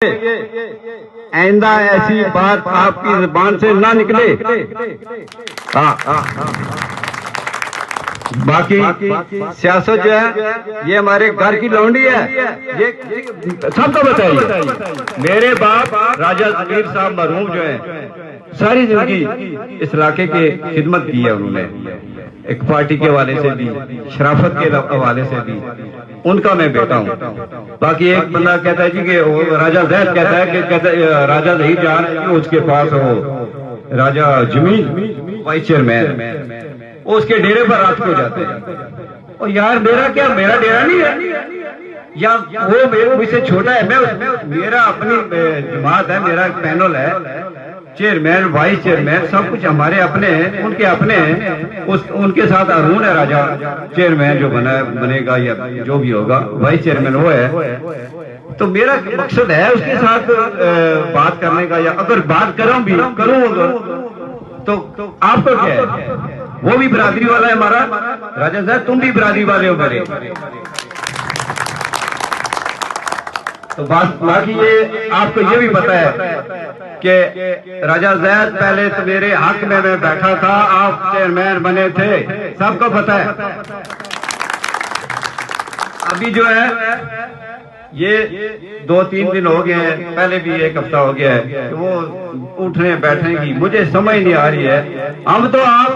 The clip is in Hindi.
आइंदा ऐसी बात आपकी जुबान से ना निकले। बाकी सियासत जो है ये हमारे घर की लौंडी है, ये सबको बताइए। मेरे बाप राजा जमीर साहब मरहूम जो है सारी जिंदगी इस इलाके के खिदमत की है उन्होंने, एक पार्टी के हवाले से भी, शराफत के हवाले से भी, उनका मैं बेटा हूँ। बाकी एक बंदा कहता है जी कि राजा जैद कहता है कि राजा जहीर जान उसके पास हो राजा जमीन वाइस चेयरमैन, उसके डेरे पर रात को जाते हैं। और यार मेरा क्या, मेरा डेरा नहीं है या वो मुझसे छोटा है, मैं मेरा अपनी जमात है, मेरा पैनल है, चेयरमैन वाइस चेयरमैन सब कुछ हमारे अपने हैं, उनके अपने हैं। उनके साथ अरुण है राजा चेयरमैन जो बनेगा या जो भी होगा, वाइस चेयरमैन वो है। तो मेरा मकसद है उसके साथ बात करने का, या अगर बात करूं तो आपको क्या है, वो भी बिरादरी वाला है हमारा राजा साहब, तुम भी बिरादरी वाले हो मेरे। तो बाकी ये आपको ये भी पता है कि राजा जैद पहले तो मेरे हक में मैं बैठा था, आप चेयरमैन बने थे, सबको पता है। अभी जो है ये 2-3 दिन हो गए हैं, पहले भी 1 हफ्ता हो गया है, वो उठने बैठने की मुझे समझ नहीं आ रही है। हम तो आप